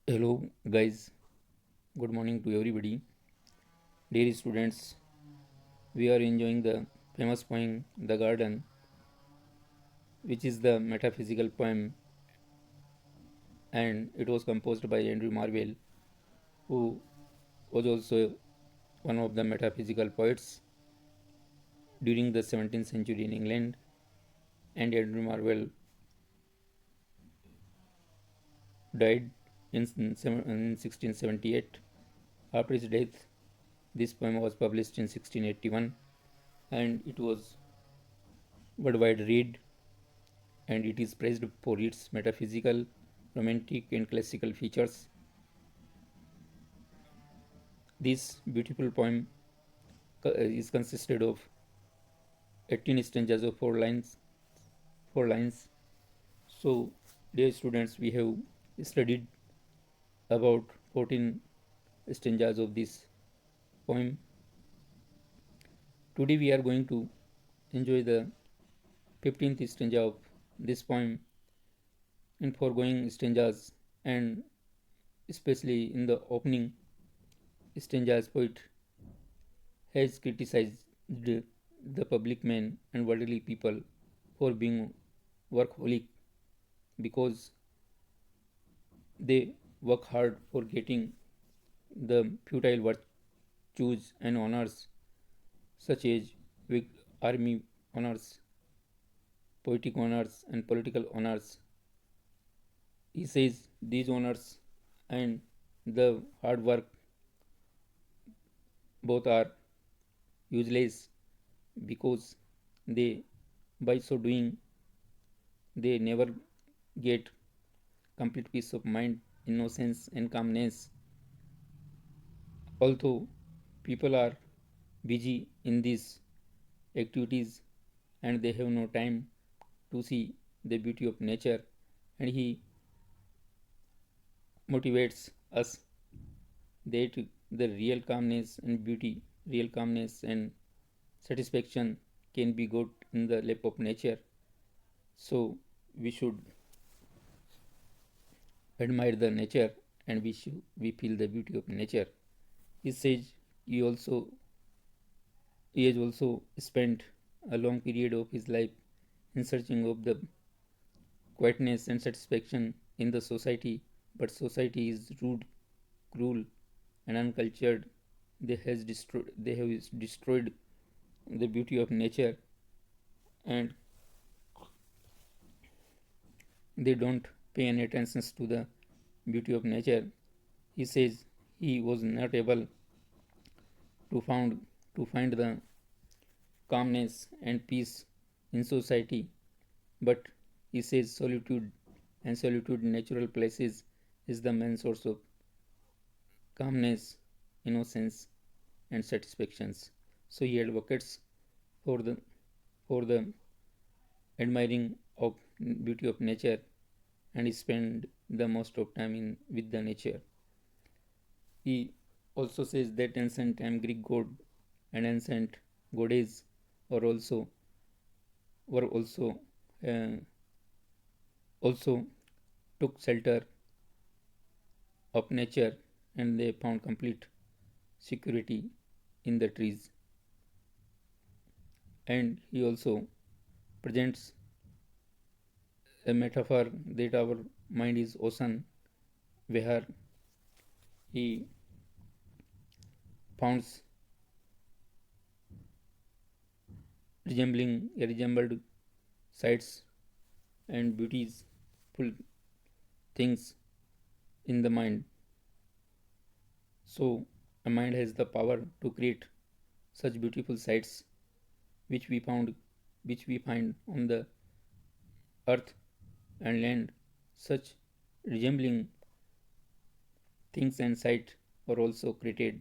Hello, guys. Good morning to everybody. Dear students, we are enjoying the famous poem The Garden, which is the metaphysical poem, and it was composed by Andrew Marvell, who was also one of the metaphysical poets during the 17th century in England. And Andrew Marvell died in 1678. After his death, this poem was published in 1681, and it was worldwide read, and it is praised for its metaphysical, romantic, and classical features. This beautiful poem is consisted of 18 stanzas of 4 lines. 4 lines. So, dear students, we have studied about 14 stanzas of this poem. Today, we are going to enjoy the 15th stanza of this poem. In foregoing stanzas, and especially in the opening stanzas, poet has criticized the public men and worldly people for being workaholic because they work hard for getting the futile virtues and honors such as army honors, poetic honors, and political honors. He says these honors and the hard work both are useless because they, by so doing, they never get complete peace of mind, innocence, and calmness. Although people are busy in these activities and they have no time to see the beauty of nature, and he motivates us that the real calmness and satisfaction can be got in the lap of nature. So we should admire the nature, and we feel the beauty of nature. He says he also he has also spent a long period of his life in searching of the quietness and satisfaction in the society, but society is rude, cruel, and uncultured. They have destroyed the beauty of nature, and they don't pay any attention to the beauty of nature. He says he was not able to find the calmness and peace in society, but he says solitude in natural places is the main source of calmness, innocence, and satisfactions. So he advocates for the admiring of beauty of nature, and he spend the most of time in with the nature. He also says that ancient time Greek god and ancient goddess are also were uh, also took shelter of nature, and they found complete security in the trees. And he also presents a metaphor that our mind is ocean, where he founds resembled sights and beautiful things in the mind. So a mind has the power to create such beautiful sights which we found which we find on the earth and land. Such resembling things and sight are also created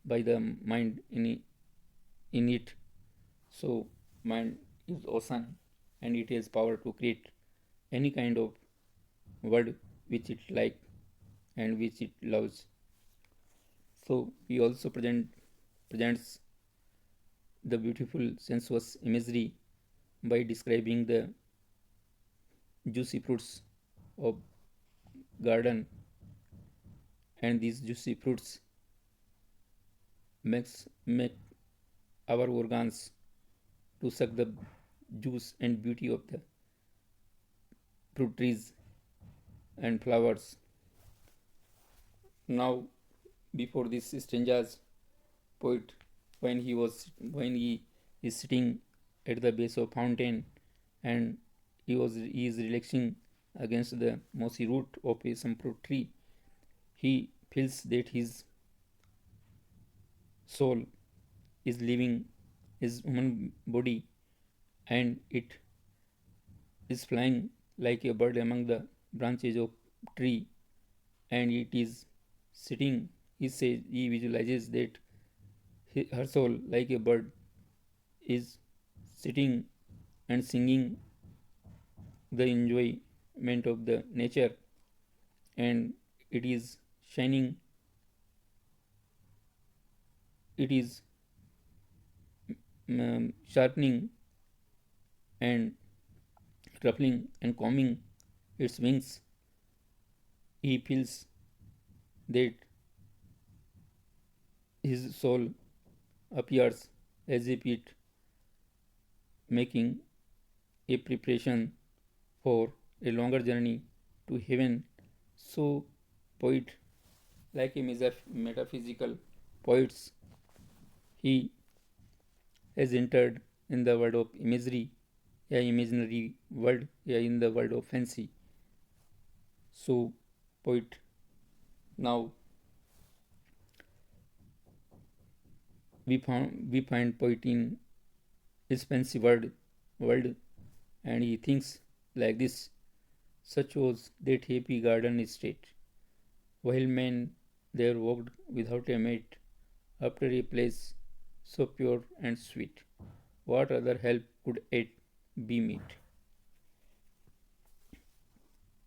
by the mind in it. So mind is awesome, and it has power to create any kind of word which it like and which it loves. So he also presents the beautiful sensuous imagery by describing the juicy fruits of garden, and these juicy fruits make our organs to suck the juice and beauty of the fruit trees and flowers. Now, before this stanzas, poet when he is sitting at the base of fountain and he is relaxing against the mossy root of some fruit tree, he feels that his soul is leaving his human body and it is flying like a bird among the branches of tree, and it is sitting. He visualizes that her soul like a bird is sitting and singing the enjoyment of the nature, and it is shining, it is sharpening and ruffling and combing its wings. He feels that his soul appears as if it making a preparation for a longer journey to heaven. So, poet, like a metaphysical poets, he has entered in the world of imagery, a imaginary world, in the world of fancy. So, poet now we find poet in his fancy world, and he thinks like this: such was that happy garden estate, while men there walked without a mate, after a place so pure and sweet. What other help could it be meet?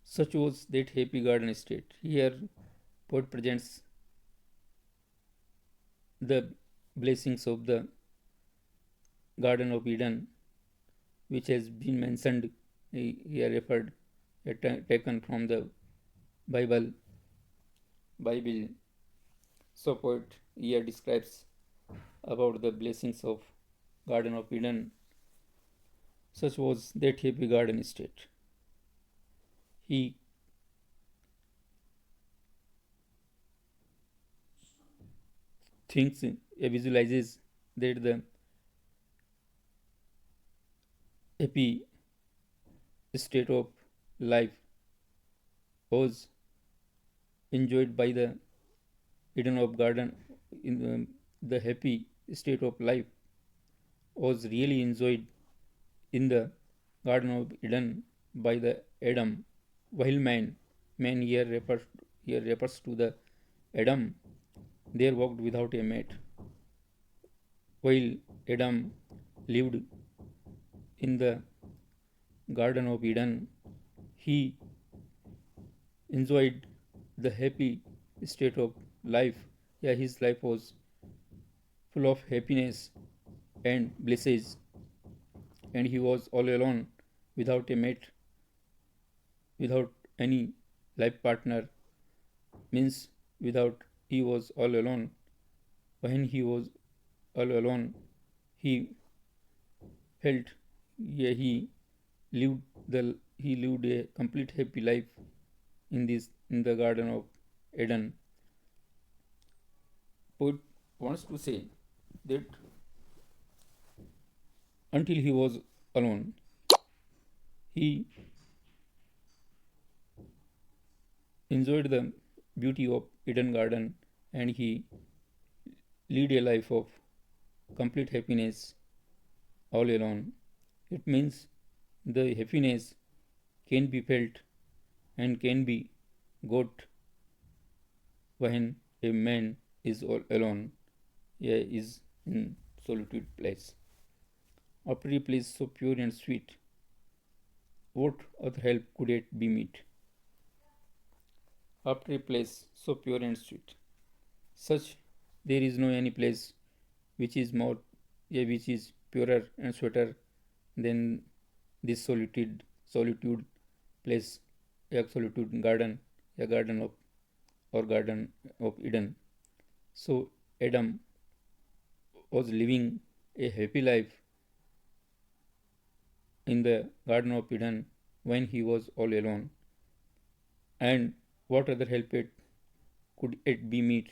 Such was that happy garden estate. Here, poet presents the blessings of the Garden of Eden, which has been mentioned here, referred, taken from the Bible. Bible. So, poet here describes about the blessings of Garden of Eden. Such was that happy garden estate. He thinks, visualizes that the happy state of life was enjoyed by the Eden of garden. In the happy state of life was really enjoyed in the Garden of Eden by the Adam, while man here refers to the Adam, there walked without a mate. While Adam lived in the Garden of Eden, he enjoyed the happy state of life. Yeah, his life was full of happiness and blisses, and he was all alone without a mate, without any life partner, means without he was all alone. When he was all alone, he felt, yeah, lived he lived a complete happy life in the Garden of Eden. Poet wants to say that until he was alone, he enjoyed the beauty of Eden Garden, and he lead a life of complete happiness all alone. It means the happiness can be felt and can be got when a man is all alone, is in solitude place. After a place so pure and sweet, what other help could it be meet? After a place so pure and sweet, such there is no any place which is more, which is purer and sweeter than this solitude place, a solitude garden, a garden of or Garden of Eden. So Adam was living a happy life in the Garden of Eden when he was all alone. And what other help it could it be meet?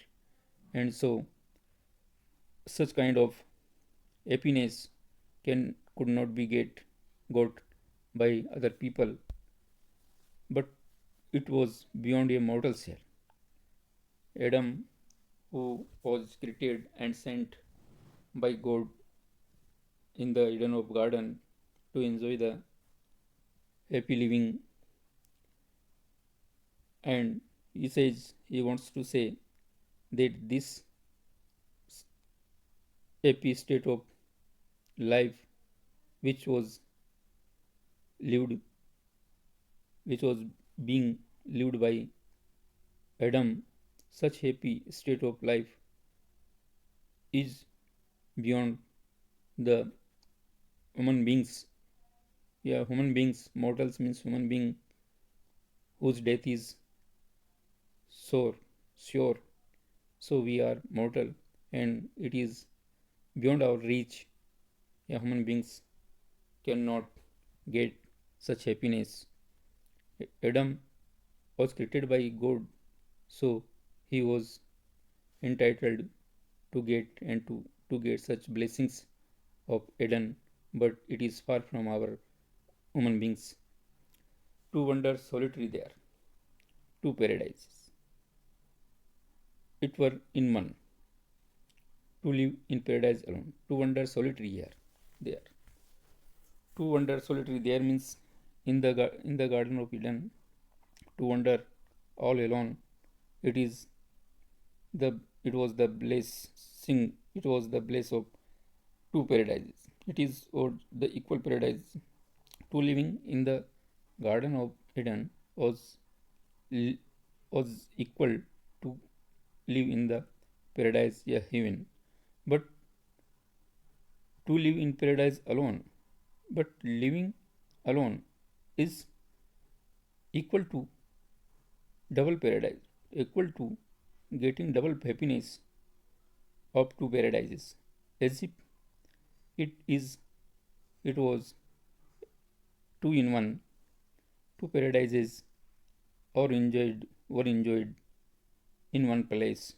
And so such kind of happiness could not be got by other people, but it was beyond a mortal share. Adam, who was created and sent by God in the Eden of Garden to enjoy the happy living, and he wants to say that this happy state of life which was lived which was being lived by Adam, such happy state of life is beyond the human beings. Yeah, human beings, mortals means human being whose death is sure, sure. So we are mortal, and it is beyond our reach. Yeah, human beings cannot get such happiness. Adam was created by God, so he was entitled to get to get such blessings of Eden, but it is far from our human beings. To wander solitary there, two paradises. It were in one, to live in paradise alone, to wander solitary here, there. To wander solitary there means in the Garden of Eden, to wander all alone. It is the it was the blessing. It was the bliss of two paradises. It is or the equal paradise. To living in the Garden of Eden was equal to live in the paradise, yeah, heaven. But to live in paradise alone, but living alone is equal to double paradise, equal to getting double happiness of two paradises, as if it is it was two in one. Two paradises were enjoyed in one place.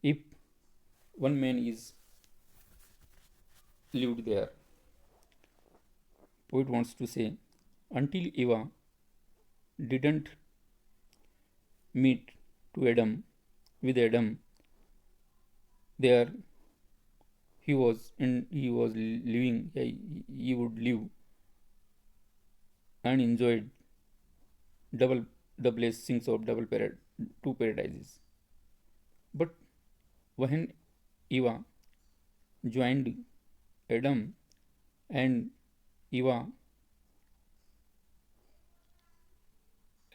If one man is lived there, poet wants to say, until Eva didn't meet to Adam with Adam, there he was living. He would live and enjoyed double the blessings of two paradises. But when Eva joined Adam and Eva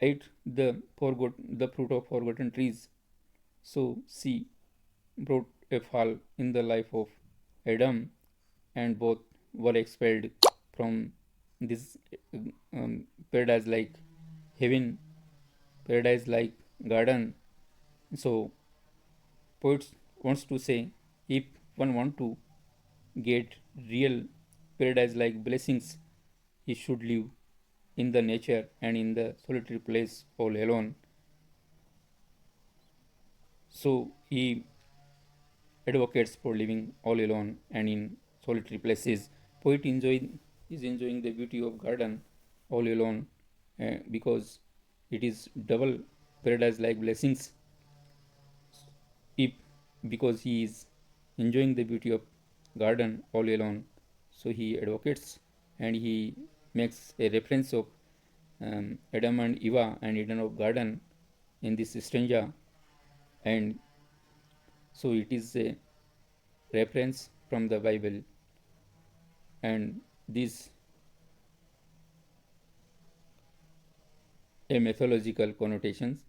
ate the fruit of forgotten trees, so she brought a fall in the life of Adam, and both were expelled from this paradise like heaven, paradise like garden. So poets wants to say, if one want to get real paradise like blessings, he should live in the nature and in the solitary place all alone. So he advocates for living all alone and in solitary places. Poet is enjoying the beauty of garden all alone, because it is double paradise like blessings. If because he is enjoying the beauty of garden all alone, so he advocates and he makes a reference of Adam and Eva and Eden of garden in this stanza, and so it is a reference from the Bible, and this a mythological connotations,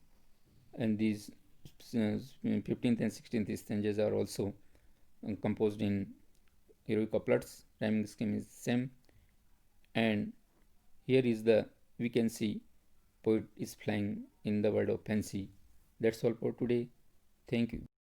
and these 15th and 16th stanzas are also composed in heroic couplets. Rhyming scheme is same, and here is the we can see poet is flying in the world of fancy, That's all for today. Thank you.